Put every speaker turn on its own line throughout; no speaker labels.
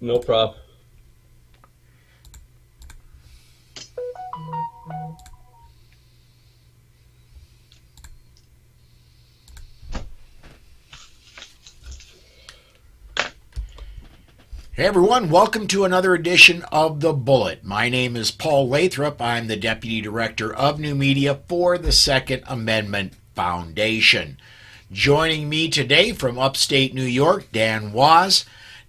No problem.
Hey everyone, welcome to another edition of The Bullet. My name is Paul Lathrop. I'm the Deputy Director of New Media for the Second Amendment Foundation. Joining me today from upstate New York, Dan Wos.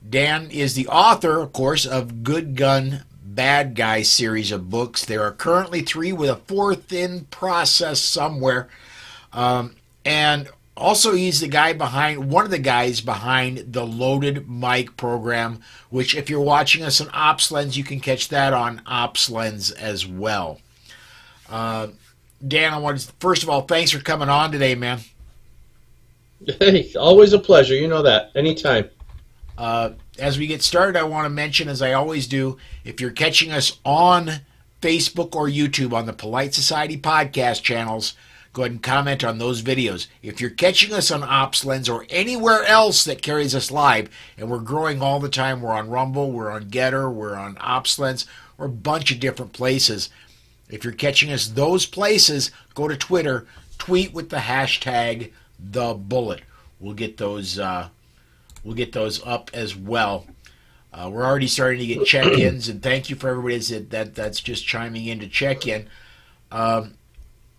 Dan is the author, of course, of Good Gun, Bad Guy series of books. There are currently 3 with a 4th in process somewhere. And also, he's one of the guys behind the Loaded Mic program, which if you're watching us on OpsLens, you can catch that on OpsLens as well. Dan, first of all, thanks for coming on today, man.
Hey, always a pleasure. You know that. Anytime.
As we get started, I want to mention, as I always do, if you're catching us on Facebook or YouTube on the Polite Society podcast channels, go ahead and comment on those videos. If you're catching us on OpsLens or anywhere else that carries us live, and we're growing all the time, we're on Rumble, we're on Getter, we're on OpsLens, we're a bunch of different places. If you're catching us those places, go to Twitter, tweet with the hashtag #TheBullet. We'll get those up as well. We're already starting to get check-ins, and thank you for everybody that's just chiming in to check in.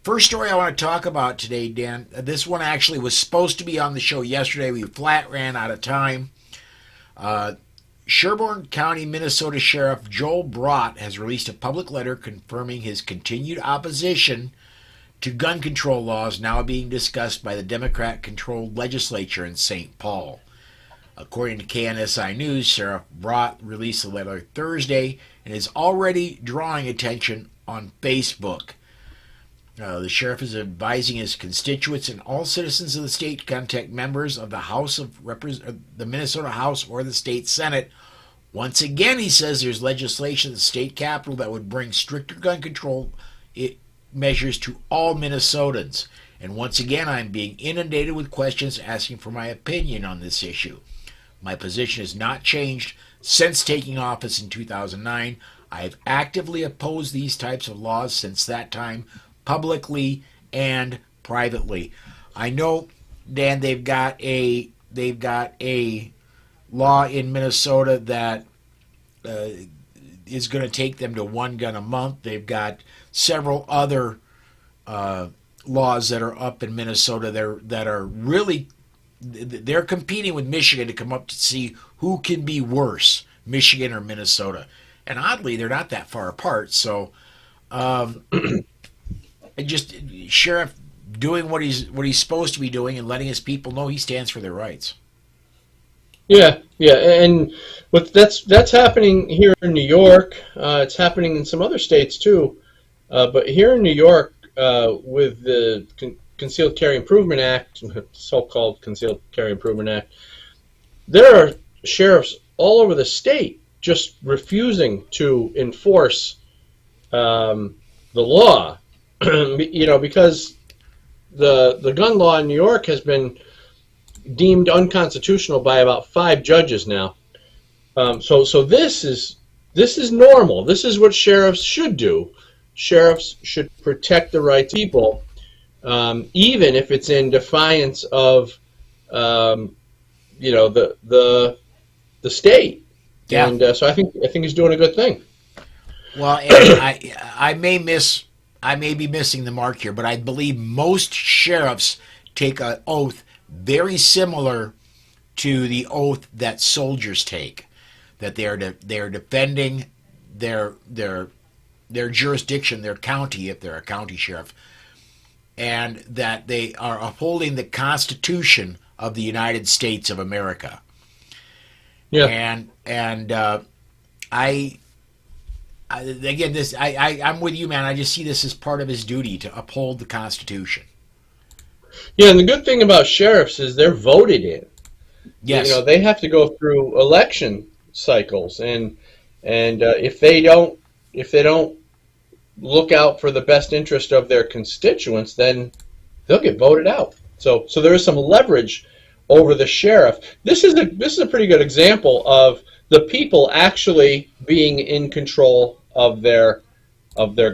First story I want to talk about today, Dan. This one actually was supposed to be on the show yesterday. We flat ran out of time. Sherburne County, Minnesota Sheriff Joel Brott has released a public letter confirming his continued opposition to gun control laws now being discussed by the Democrat-controlled legislature in St. Paul. According to KNSI News, Sheriff Brott released the letter Thursday and is already drawing attention on Facebook. The sheriff is advising his constituents and all citizens of the state to contact members of the Minnesota House or the state Senate. Once again, he says there's legislation at the state capitol that would bring stricter gun control measures to all Minnesotans. And once again, I'm being inundated with questions asking for my opinion on this issue. My position has not changed since taking office in 2009. I have actively opposed these types of laws since that time, publicly and privately. I know, Dan, they've got a law in Minnesota that is going to take them to 1 gun a month. They've got several other laws that are up in Minnesota that are really, they're competing with Michigan to come up to see who can be worse, Michigan or Minnesota. And oddly, they're not that far apart. So just sheriff doing what he's supposed to be doing and letting his people know he stands for their rights.
Yeah, and that's happening here in New York. It's happening in some other states too, but here in New York, with the Concealed Carry Improvement Act, so-called Concealed Carry Improvement Act, there are sheriffs all over the state just refusing to enforce the law. Because the gun law in New York has been deemed unconstitutional by about 5 judges now. So this is normal. This is what sheriffs should do. Sheriffs should protect the rights of people, even if it's in defiance of the state.
Yeah.
And so I think he's doing a good thing.
Well, and I may be missing the mark here, but I believe most sheriffs take an oath very similar to the oath that soldiers take, that they are defending their jurisdiction, their county, if they're a county sheriff, and that they are upholding the Constitution of the United States of America.
Yeah.
And I'm with you, man. I just see this as part of his duty to uphold the Constitution.
Yeah, and the good thing about sheriffs is they're voted in.
Yes.
They have to go through election cycles, and if they don't look out for the best interest of their constituents, then they'll get voted out. So there is some leverage over the sheriff. This is a pretty good example of the people actually being in control of their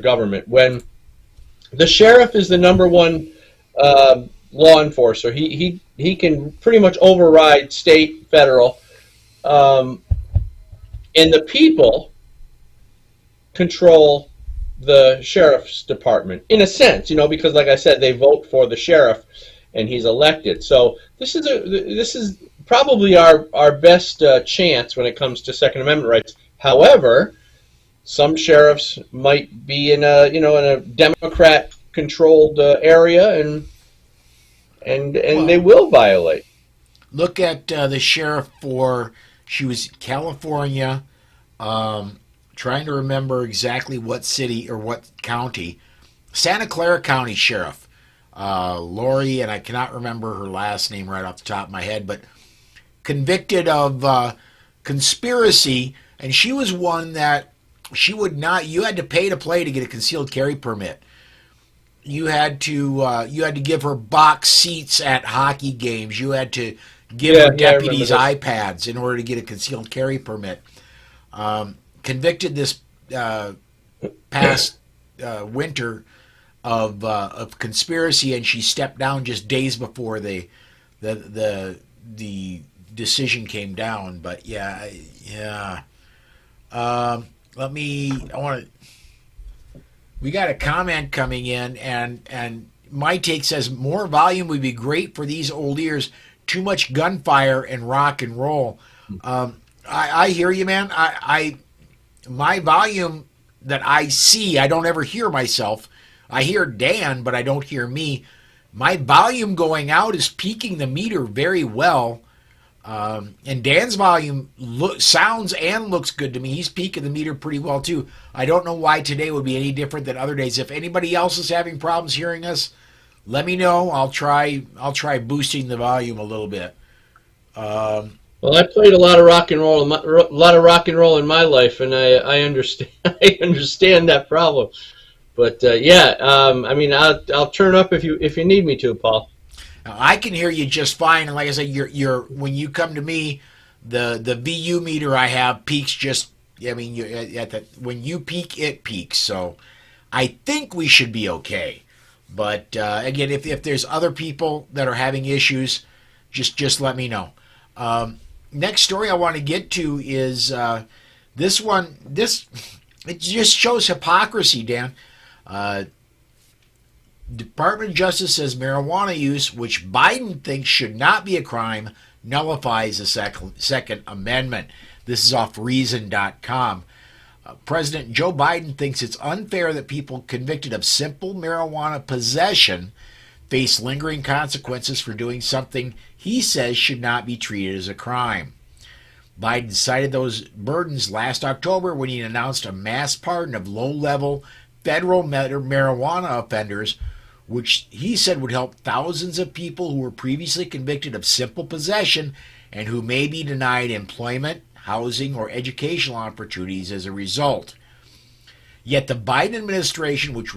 government. When the sheriff is the number one law enforcer, he can pretty much override state, federal, um, and the people control the sheriff's department in a sense, because like I said, they vote for the sheriff and he's elected. So this is probably our best chance when it comes to Second Amendment rights. However, some sheriffs might be in a Democrat controlled area, and they will violate.
Look at the sheriff she was California, trying to remember exactly what city or what county. Santa Clara County Sheriff, Lori, and I cannot remember her last name right off the top of my head, but convicted of conspiracy, and she was one that she would not. You had to pay to play to get a concealed carry permit. You had to give her box seats at hockey games. You had to give her deputies iPads in order to get a concealed carry permit. Convicted this past winter of conspiracy, and she stepped down just days before the decision came down. But yeah. We got a comment coming in, and my take says more volume would be great for these old ears. Too much gunfire and rock and roll. I hear you, man. My volume that I see, I don't ever hear myself. I hear Dan, but I don't hear me. My volume going out is peaking the meter very well. And Dan's volume sounds and looks good to me. He's peaking the meter pretty well too. I don't know why today would be any different than other days. If anybody else is having problems hearing us, let me know. I'll try boosting the volume a little bit.
Well, I played a lot of rock and roll, in my life, and I understand. I understand that problem. But I'll turn up if you need me to, Paul.
Now, I can hear you just fine, and like I said, you're when you come to me, the VU meter I have peaks just. I mean, when you peak, it peaks. So, I think we should be okay. But again, if there's other people that are having issues, just let me know. Next story I want to get to is this one. It just shows hypocrisy, Dan. Department of Justice says marijuana use, which Biden thinks should not be a crime, nullifies the Second Amendment. This is off Reason.com. President Joe Biden thinks it's unfair that people convicted of simple marijuana possession face lingering consequences for doing something he says should not be treated as a crime. Biden cited those burdens last October when he announced a mass pardon of low-level federal marijuana offenders, which he said would help thousands of people who were previously convicted of simple possession and who may be denied employment, housing, or educational opportunities as a result. Yet the Biden administration, which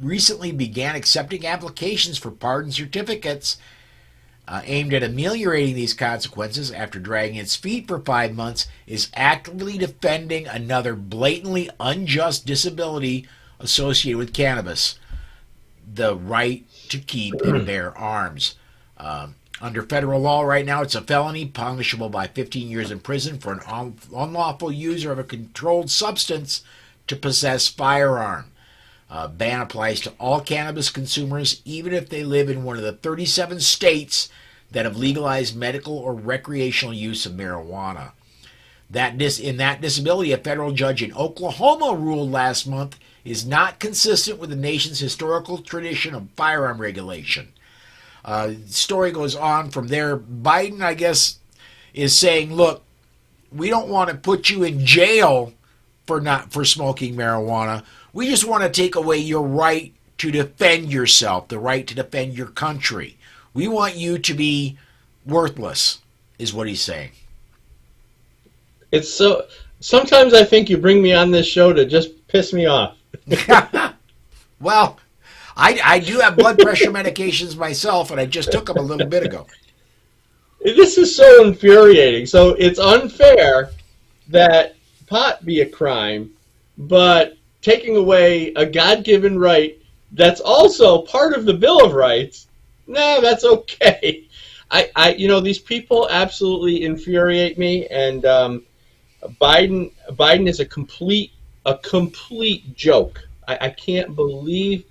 recently began accepting applications for pardon certificates aimed at ameliorating these consequences after dragging its feet for 5 months, is actively defending another blatantly unjust disability associated with cannabis, the right to keep and bear arms. Under federal law right now, it's a felony punishable by 15 years in prison for an unlawful user of a controlled substance to possess firearm. Ban applies to all cannabis consumers, even if they live in one of the 37 states that have legalized medical or recreational use of marijuana. In that disability, a federal judge in Oklahoma ruled last month is not consistent with the nation's historical tradition of firearm regulation. The story goes on from there. Biden, I guess, is saying, look, we don't want to put you in jail for smoking marijuana. We just want to take away your right to defend yourself, the right to defend your country. We want you to be worthless, is what he's saying.
It's so. Sometimes I think you bring me on this show to just piss me off.
Well, I do have blood pressure medications myself, and I just took them a little bit ago.
This is so infuriating. So it's unfair that pot be a crime, but taking away a God-given right that's also part of the Bill of Rights, no, that's okay. These people absolutely infuriate me, and Biden is a complete joke. I can't believe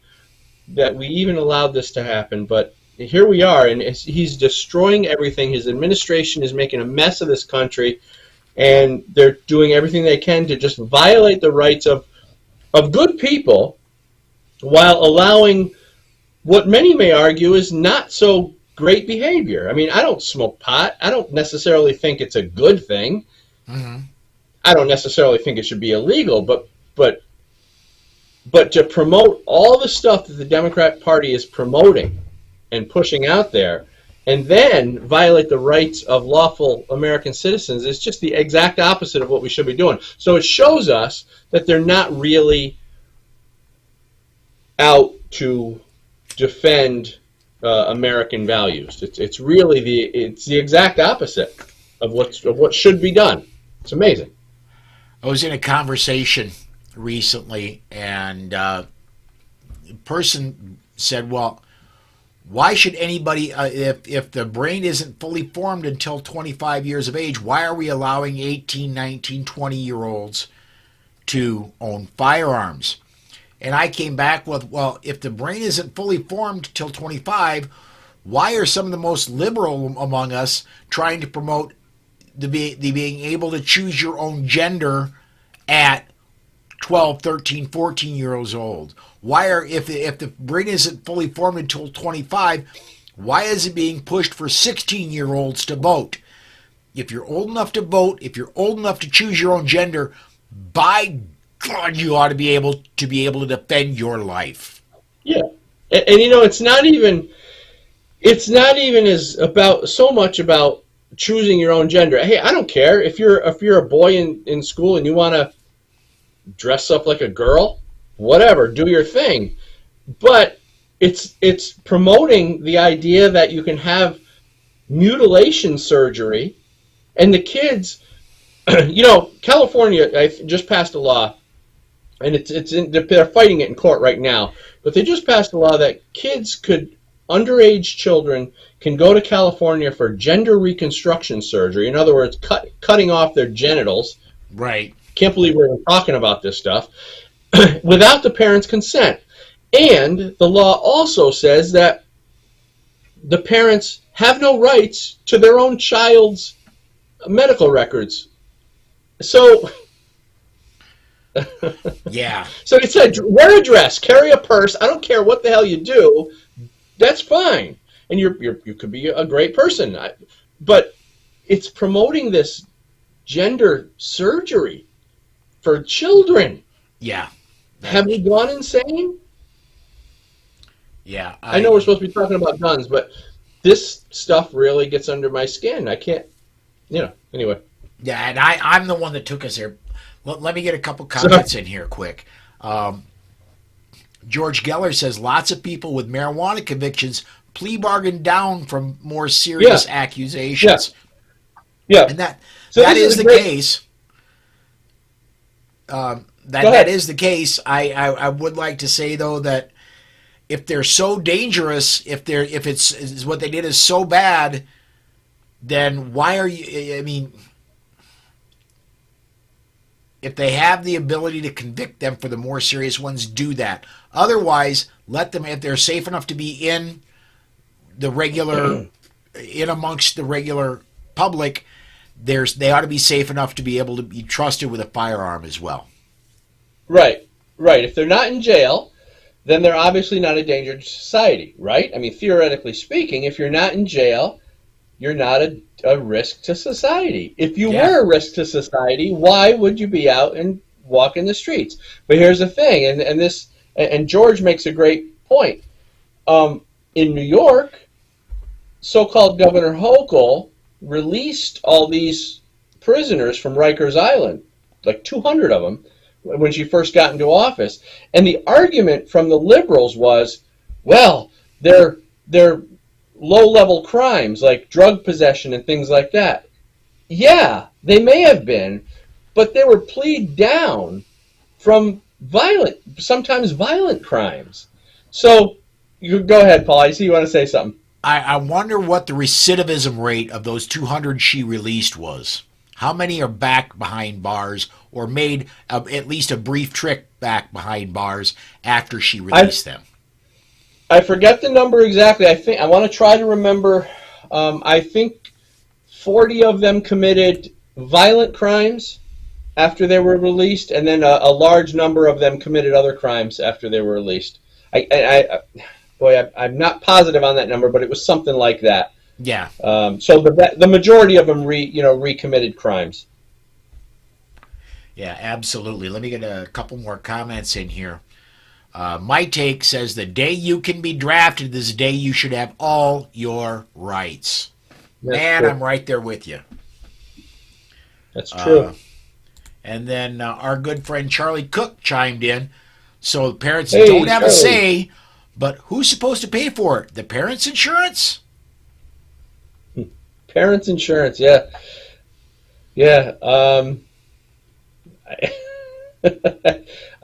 that we even allowed this to happen, but here we are, and he's destroying everything. His administration is making a mess of this country, and they're doing everything they can to just violate the rights of good people while allowing what many may argue is not so great behavior. I mean, I don't smoke pot. I don't necessarily think it's a good thing.
Mm-hmm.
I don't necessarily think it should be illegal, but to promote all the stuff that the Democrat Party is promoting and pushing out there, and then violate the rights of lawful American citizens is just the exact opposite of what we should be doing. So it shows us that they're not really out to defend American values. It's really the exact opposite of what should be done. It's amazing.
I was in a conversation recently, and the person said, well, why should anybody, if the brain isn't fully formed until 25 years of age, why are we allowing 18, 19, 20-year-olds to own firearms? And I came back with, well, if the brain isn't fully formed till 25, why are some of the most liberal among us trying to promote the being able to choose your own gender at 12, 13, 14 years old? Why are, if the brain isn't fully formed until 25, why is it being pushed for 16-year-olds to vote? If you're old enough to vote, if you're old enough to choose your own gender, by God, you ought to be able to defend your life.
Yeah, and it's not even as about so much about choosing your own gender. Hey, I don't care if you're a boy in school and you want to dress up like a girl, whatever, do your thing. But it's promoting the idea that you can have mutilation surgery, and the kids, California just passed a law, and they're fighting it in court right now. But they just passed a law that underage children can go to California for gender reconstruction surgery. In other words, cutting off their genitals.
Right.
Can't believe we're even talking about this stuff without the parents' consent. And the law also says that the parents have no rights to their own child's medical records. So,
yeah.
So it said, wear a dress, carry a purse. I don't care what the hell you do. That's fine, and you could be a great person. But it's promoting this gender surgery for children.
Yeah.
Have we gone insane?
Yeah.
I know we're supposed to be talking about guns, but this stuff really gets under my skin. I can't, anyway.
Yeah, and I'm the one that took us there. Let me get a couple comments in here quick. George Geller says lots of people with marijuana convictions plea bargain down from more serious accusations.
Yeah.
And that is the case. That is the case. I would like to say though that if they're so dangerous, if it's what they did is so bad, then why are you? I mean, if they have the ability to convict them for the more serious ones, do that. Otherwise, let them, if they're safe enough to be in amongst the regular public, they ought to be safe enough to be able to be trusted with a firearm as well. Right.
If they're not in jail, then they're obviously not a danger to society, right? I mean, theoretically speaking, if you're not in jail, you're not a risk to society. If you were a risk to society, why would you be out and walk in the streets? But here's the thing, and George makes a great point. In New York, so-called Governor Hochul released all these prisoners from Rikers Island, like 200 of them, when she first got into office. And the argument from the liberals was, well, they're low-level crimes like drug possession and things like that. Yeah, they may have been, but they were plead down from sometimes violent crimes. So you go ahead, Paul. I see you want to say something.
I wonder what the recidivism rate of those 200 she released was. How many are back behind bars or made at least a brief trip back behind bars after she released them?
I forget the number exactly. I want to try to remember. I think 40 of them committed violent crimes after they were released, and then a large number of them committed other crimes after they were released. I'm not positive on that number, but it was something like that.
Yeah.
So the majority of them recommitted crimes.
Yeah, absolutely. Let me get a couple more comments in here. My take says the day you can be drafted is the day you should have all your rights. Man, I'm right there with you.
That's true.
And then our good friend Charlie Cook chimed in. So parents don't have a say, but who's supposed to pay for it? The parents' insurance?
Parents' insurance, yeah. Yeah.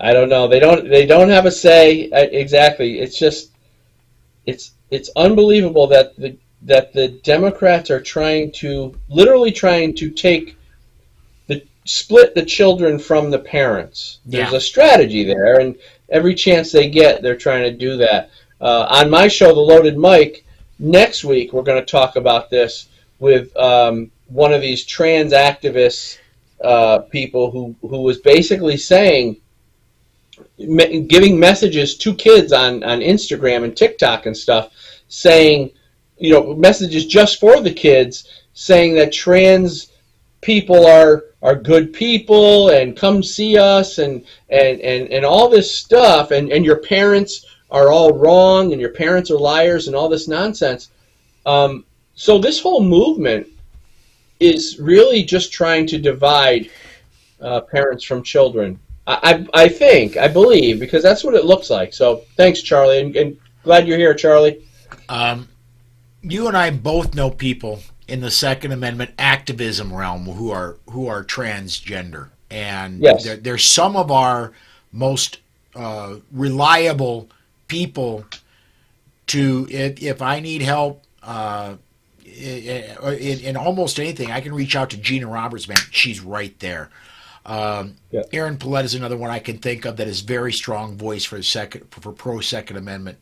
I don't know. They don't have a say exactly. It's just it's unbelievable that the Democrats are literally trying to split the children from the parents. There's a strategy there, and every chance they get, they're trying to do that. On my show, The Loaded Mic, next week we're going to talk about this with one of these trans activists, people who was basically saying, giving messages to kids on Instagram and TikTok and stuff, saying, messages just for the kids, saying that trans people are good people and come see us and all this stuff, and your parents are all wrong and your parents are liars and all this nonsense. So this whole movement is really just trying to divide parents from children. I believe, because that's what it looks like. So thanks, Charlie, and glad you're here, Charlie.
You and I both know people in the Second Amendment activism realm who are transgender, and they're some of our most reliable people. If I need help in almost anything, I can reach out to Gina Roberts. Man, she's right there. Aaron Paulette is another one I can think of that is very strong voice for pro Second Amendment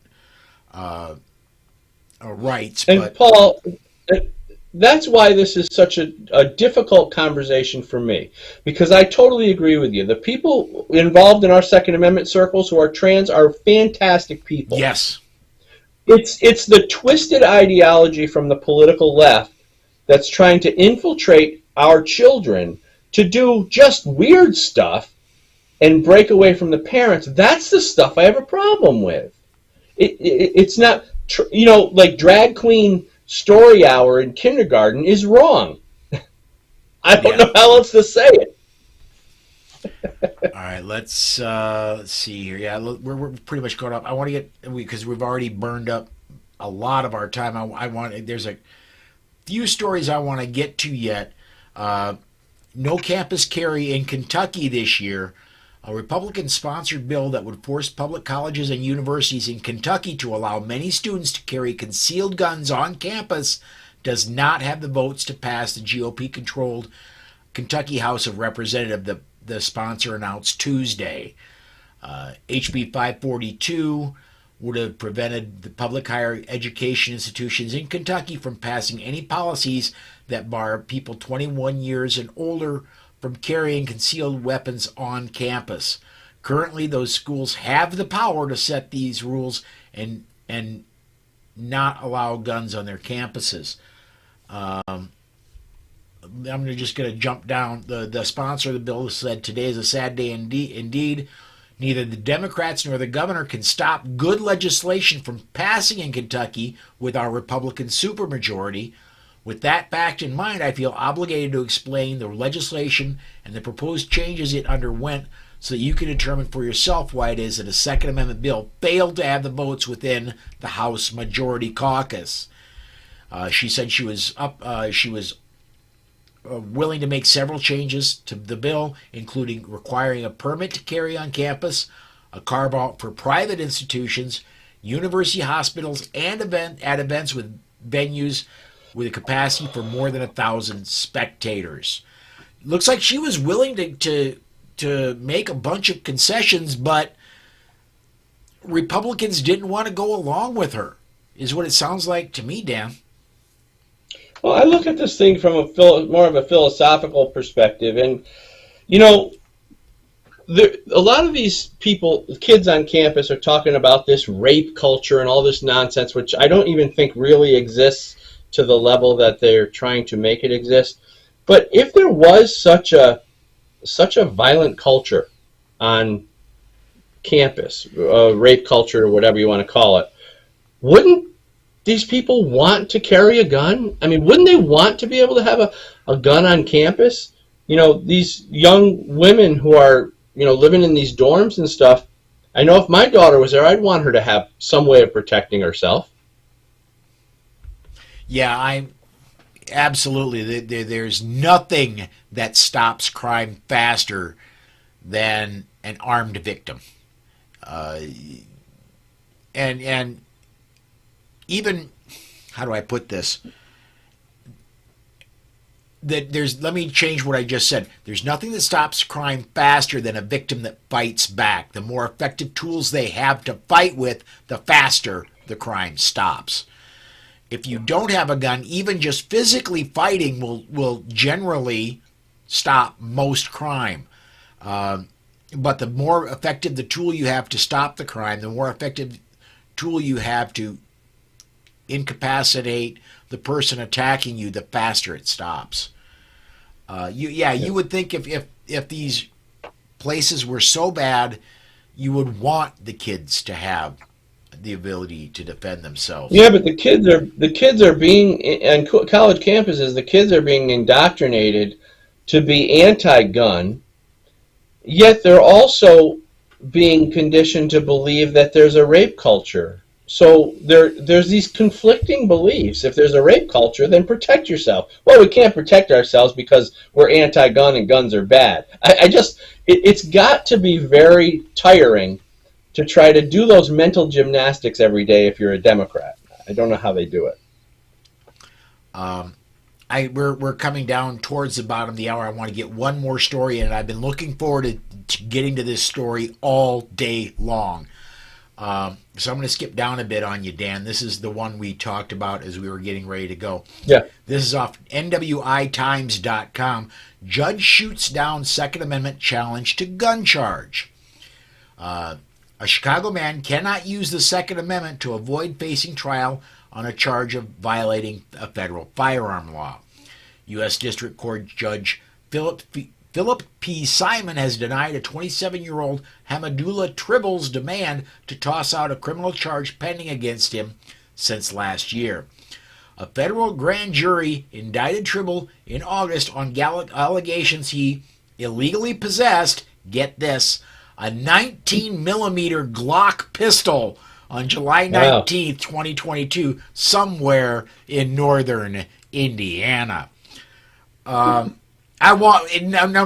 rights.
And Paul, that's why this is such a difficult conversation for me, because I totally agree with you. The people involved in our Second Amendment circles who are trans are fantastic people.
Yes.
It's the twisted ideology from the political left that's trying to infiltrate our children to do just weird stuff and break away from the parents. That's the stuff I have a problem with. It's not, like drag queen story hour in kindergarten is wrong. I don't know how else to say it.
All right, let's see here. Yeah, we're pretty much caught up. I want to get, because we've already burned up a lot of our time. There's a few stories I want to get to yet. No campus carry in Kentucky this year. A Republican-sponsored bill that would force public colleges and universities in Kentucky to allow many students to carry concealed guns on campus does not have the votes to pass the GOP-controlled Kentucky House of Representatives, the sponsor announced Tuesday. HB 542 would have prevented the public higher education institutions in Kentucky from passing any policies that bar people 21 years and older from carrying concealed weapons on campus. Currently, those schools have the power to set these rules and not allow guns on their campuses. I'm just going to jump down. The sponsor of the bill said today is a sad day indeed. Neither the Democrats nor the governor can stop good legislation from passing in Kentucky with our Republican supermajority. With that fact in mind, I feel obligated to explain the legislation and the proposed changes it underwent so that you can determine for yourself why it is that a Second Amendment bill failed to have the votes within the House Majority Caucus. She said she was willing to make several changes to the bill, including requiring a permit to carry on campus, a carve-out for private institutions, university hospitals, and at events with venues with a capacity for more than 1,000 spectators. Looks like she was willing to make a bunch of concessions, but Republicans didn't want to go along with her, is what it sounds like to me, Dan.
Well, I look at this thing from more of a philosophical perspective, and a lot of these kids on campus, are talking about this rape culture and all this nonsense, which I don't even think really exists to the level that they're trying to make it exist. But if there was such a violent culture on campus, rape culture or whatever you want to call it, wouldn't these people want to carry a gun? I mean, wouldn't they want to be able to have a gun on campus? These young women who are, living in these dorms and stuff, I know if my daughter was there, I'd want her to have some way of protecting herself.
Yeah, absolutely. There's nothing that stops crime faster than an armed victim. And even, how do I put this? Let me change what I just said. There's nothing that stops crime faster than a victim that fights back. The more effective tools they have to fight with, the faster the crime stops. If you don't have a gun, even just physically fighting will generally stop most crime. But the more effective the tool you have to stop the crime, the more effective tool you have to incapacitate the person attacking you, the faster it stops. You would think if these places were so bad, you would want the kids to have the ability to defend themselves.
Yeah, but the kids are being, on college campuses, the kids are being indoctrinated to be anti-gun, yet they're also being conditioned to believe that there's a rape culture. So there's these conflicting beliefs. If there's a rape culture, then protect yourself. Well, we can't protect ourselves because we're anti-gun and guns are bad. It's got to be very tiring to try to do those mental gymnastics every day if you're a Democrat. I don't know how they do it.
We're coming down towards the bottom of the hour. I want to get one more story in, and I've been looking forward to getting to this story all day long. So I'm going to skip down a bit on you, Dan. This is the one we talked about as we were getting ready to go.
Yeah.
This is off NWITimes.com. Judge shoots down Second Amendment challenge to gun charge. A Chicago man cannot use the Second Amendment to avoid facing trial on a charge of violating a federal firearm law. U.S. District Court Judge Philip P. Simon has denied a 27-year-old Hamadullah Tribble's demand to toss out a criminal charge pending against him since last year. A federal grand jury indicted Tribble in August on allegations he illegally possessed, get this, a 19-millimeter Glock pistol on July 19th, 2022, somewhere in northern Indiana. Number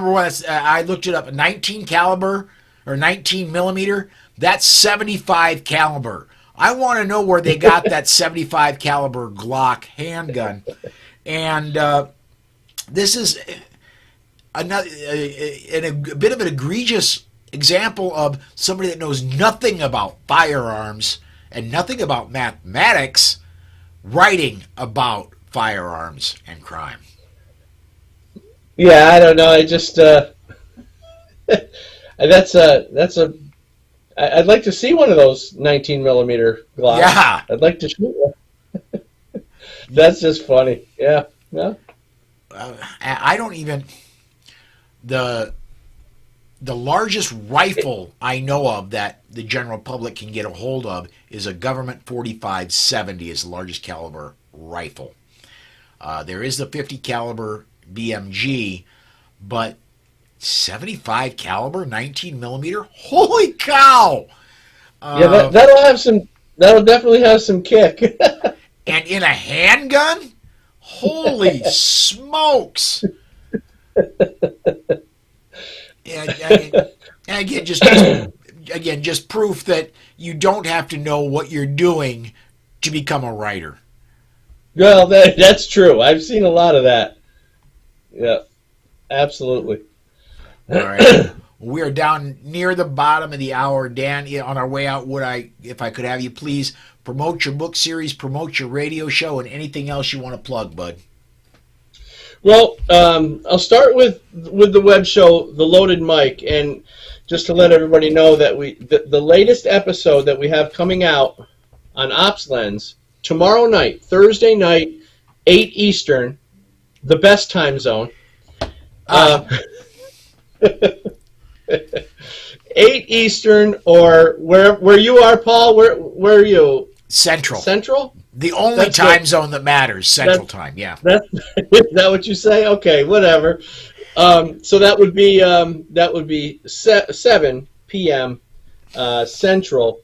one, I looked it up. 19 caliber or 19 millimeter. That's 75 caliber. I want to know where they got that 75 caliber Glock handgun. And this is a bit of an egregious example of somebody that knows nothing about firearms and nothing about mathematics writing about firearms and crime.
Yeah, I don't know. I just I'd like to see one of those 19 millimeter Glocks.
Yeah,
I'd like to shoot one. That's just funny. Yeah, yeah.
I don't even the largest rifle I know of that the general public can get a hold of is a government 45-70 is the largest caliber rifle. There is the 50 caliber BMG, but 75 caliber 19 millimeter, holy cow!
Yeah, that'll definitely have some kick.
And in a handgun, holy smokes! And again, just proof that you don't have to know what you're doing to become a writer.
Well, that's true. I've seen a lot of that. Yeah, absolutely.
All right. We are down near the bottom of the hour, Dan. On our way out, if I could have you please promote your book series, promote your radio show, and anything else you want to plug, bud?
Well, I'll start with the web show, The Loaded Mic, and just to let everybody know that the latest episode that we have coming out on OpsLens tomorrow night, Thursday night, 8 Eastern, the best time zone. 8 Eastern, or where you are, Paul. Where are you?
Central.
Central?
The only time zone that matters, Central Time. Yeah.
Is that what you say? Okay, whatever. So that would be 7 p.m. Central.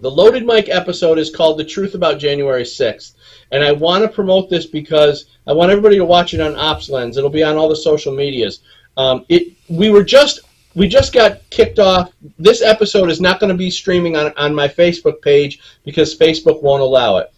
The Loaded Mic episode is called "The Truth About January 6th," and I want to promote this because I want everybody to watch it on OpsLens. It'll be on all the social medias. We just got kicked off. This episode is not going to be streaming on my Facebook page because Facebook won't allow it.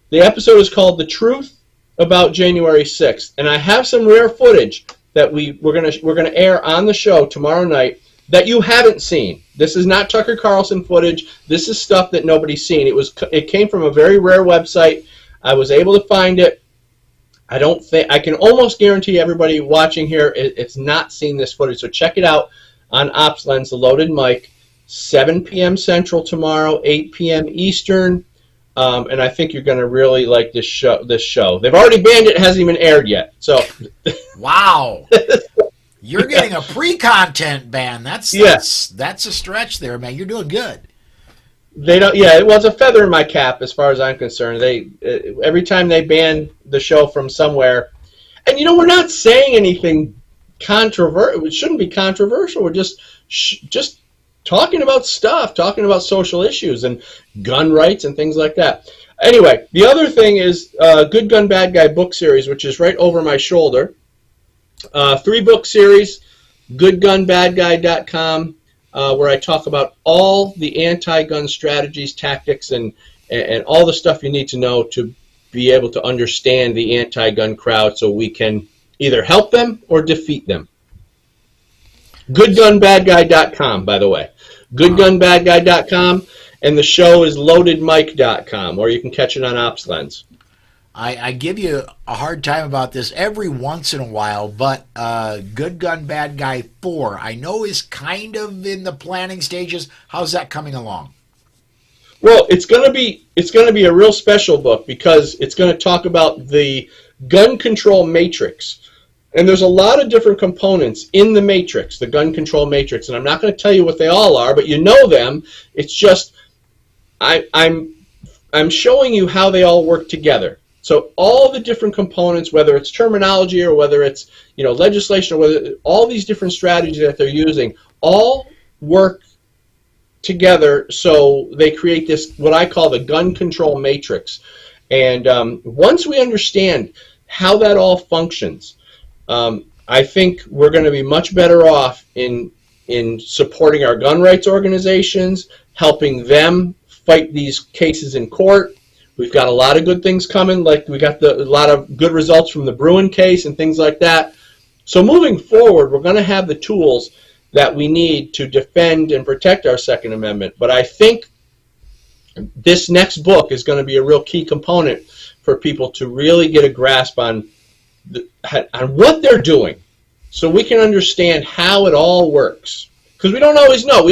The episode is called "The Truth About January 6th," and I have some rare footage that we're gonna air on the show tomorrow night that you haven't seen. This is not Tucker Carlson footage. This is stuff that nobody's seen. It came from a very rare website. I was able to find it. I can almost guarantee everybody watching here it's not seen this footage. So check it out on OpsLens, The Loaded Mic, 7 p.m. Central tomorrow, 8 p.m. Eastern. And I think you're going to really like this show. They've already banned it. It hasn't even aired yet. So,
wow, you're getting a pre-content ban. That's a stretch there, man. You're doing good.
They don't. Yeah, it was a feather in my cap as far as I'm concerned. Every time they ban the show from somewhere, and we're not saying anything controversial. It shouldn't be controversial. We're just talking about stuff, talking about social issues and gun rights and things like that. Anyway, the other thing is Good Gun, Bad Guy book series, which is right over my shoulder. 3-book series, goodgunbadguy.com, where I talk about all the anti-gun strategies, tactics, and all the stuff you need to know to be able to understand the anti-gun crowd so we can either help them or defeat them. Goodgunbadguy.com, by the way. Goodgunbadguy.com, and the show is loadedmic.com, or you can catch it on OpsLens.
I give you a hard time about this every once in a while, but Good Gun, Bad Guy 4, I know is kind of in the planning stages. How's that coming along?
Well, it's going to be a real special book because it's going to talk about the gun control matrix. And there's a lot of different components in the matrix, the gun control matrix, and I'm not going to tell you what they all are, but you know them. It's just I'm showing you how they all work together. So all the different components, whether it's terminology or whether it's legislation or whether all these different strategies that they're using, all work together so they create this what I call the gun control matrix. And once we understand how that all functions, I think we're going to be much better off in supporting our gun rights organizations, helping them fight these cases in court. We've got a lot of good things coming, like we got a lot of good results from the Bruin case and things like that. So moving forward, we're going to have the tools that we need to defend and protect our Second Amendment. But I think this next book is going to be a real key component for people to really get a grasp on what they're doing, so we can understand how it all works. Because we don't always know.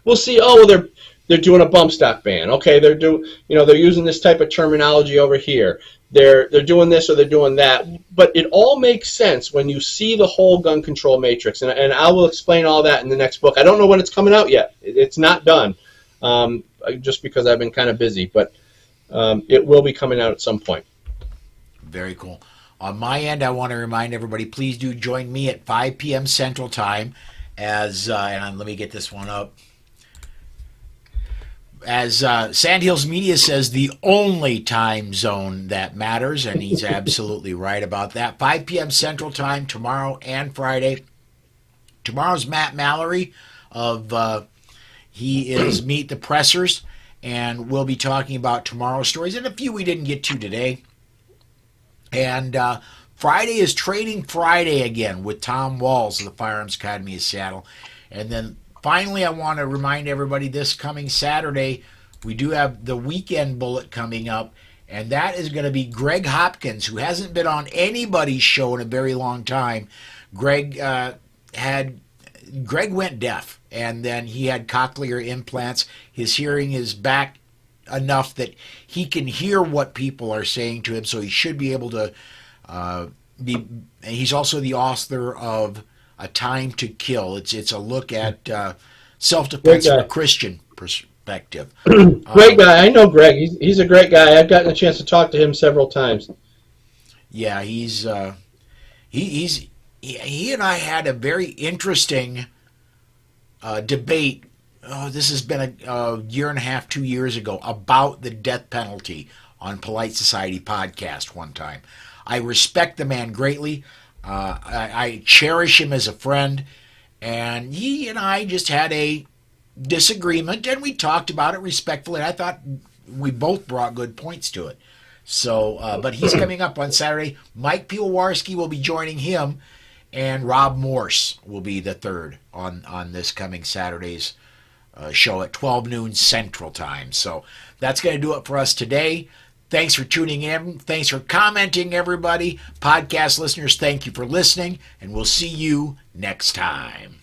We'll see. Oh, well, they're doing a bump stock ban. Okay, they're using this type of terminology over here. They're doing this or they're doing that. But it all makes sense when you see the whole gun control matrix. And I will explain all that in the next book. I don't know when it's coming out yet. It's not done, just because I've been kind of busy. But it will be coming out at some point.
Very cool. On my end, I want to remind everybody, please do join me at 5 p.m. Central Time and let me get this one up. as Sandhills Media says, the only time zone that matters, and he's absolutely right about that. 5 p.m. Central Time tomorrow and Friday. Tomorrow's Matt Mallory he is Meet the Pressers, and we'll be talking about tomorrow's stories and a few we didn't get to today. And Friday is Trading Friday again with Tom Walls of the Firearms Academy of Seattle. And then finally, I want to remind everybody this coming Saturday, we do have the Weekend Bullet coming up, and that is going to be Greg Hopkins, who hasn't been on anybody's show in a very long time. Greg went deaf, and then he had cochlear implants. His hearing is back enough that he can hear what people are saying to him, so he should be able to he's also the author of A Time to Kill. It's a look at self-defense from a Christian perspective.
Great guy. I know Greg. He's a great guy. I've gotten a chance to talk to him several times.
Yeah, he and I had a very interesting debate. This has been a year and a half, 2 years ago, about the death penalty on Polite Society podcast one time. I respect the man greatly. I cherish him as a friend, and he and I just had a disagreement, and we talked about it respectfully. I thought we both brought good points to it. So, but he's coming up on Saturday. Mike Piwowarski will be joining him, and Rob Morse will be the third on this coming Saturday's show at 12 noon Central Time. So that's going to do it for us today. Thanks for tuning in. Thanks for commenting, everybody. Podcast listeners, thank you for listening, and we'll see you next time.